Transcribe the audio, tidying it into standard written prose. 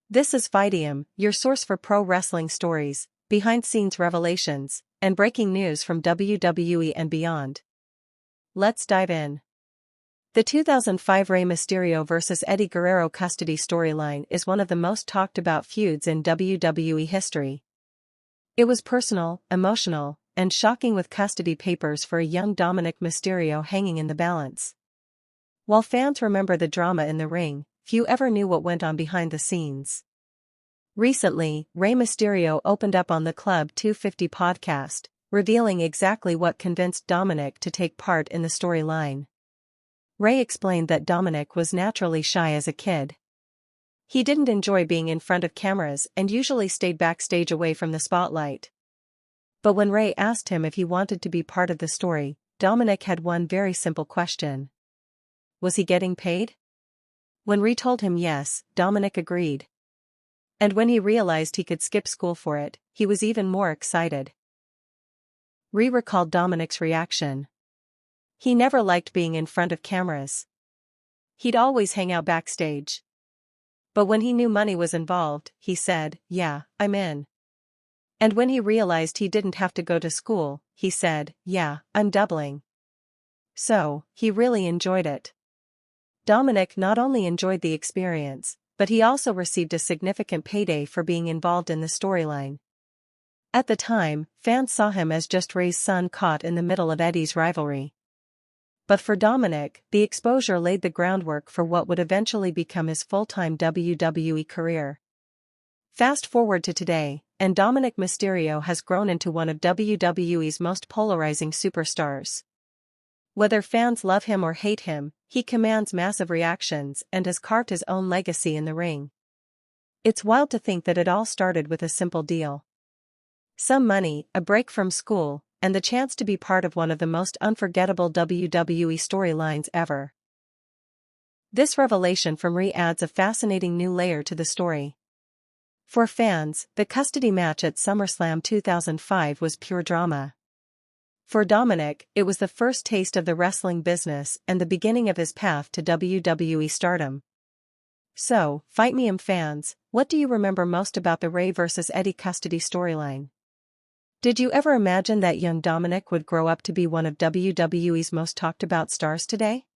This is FIGHTIUM, your source for pro wrestling stories, behind-scenes revelations, and breaking news from WWE and beyond. Let's dive in. The 2005 Rey Mysterio vs. Eddie Guerrero custody storyline is one of the most talked about feuds in WWE history. It was personal, emotional, and shocking, with custody papers for a young Dominik Mysterio hanging in the balance. While fans remember the drama in the ring, few ever knew what went on behind the scenes. Recently, Rey Mysterio opened up on the Club 250 podcast, revealing exactly what convinced Dominik to take part in the storyline. Rey explained that Dominik was naturally shy as a kid. He didn't enjoy being in front of cameras and usually stayed backstage away from the spotlight. But when Rey asked him if he wanted to be part of the story, Dominik had one very simple question. Was he getting paid? When Rey told him yes, Dominik agreed. And when he realized he could skip school for it, he was even more excited. Rey recalled Dominik's reaction. He never liked being in front of cameras. He'd always hang out backstage. But when he knew money was involved, he said, "Yeah, I'm in." And when he realized he didn't have to go to school, he said, "Yeah, I'm doubling." So, he really enjoyed it. Dominik not only enjoyed the experience, but he also received a significant payday for being involved in the storyline. At the time, fans saw him as just Rey's son caught in the middle of Eddie's rivalry. But for Dominik, the exposure laid the groundwork for what would eventually become his full-time WWE career. Fast forward to today, and Dominik Mysterio has grown into one of WWE's most polarizing superstars. Whether fans love him or hate him, he commands massive reactions and has carved his own legacy in the ring. It's wild to think that it all started with a simple deal. Some money, a break from school, and the chance to be part of one of the most unforgettable WWE storylines ever. This revelation from Rey adds a fascinating new layer to the story. For fans, the custody match at SummerSlam 2005 was pure drama. For Dominik, it was the first taste of the wrestling business and the beginning of his path to WWE stardom. So, FIGHTIUM fans, what do you remember most about the Rey vs. Eddie custody storyline? Did you ever imagine that young Dominik would grow up to be one of WWE's most talked about stars today?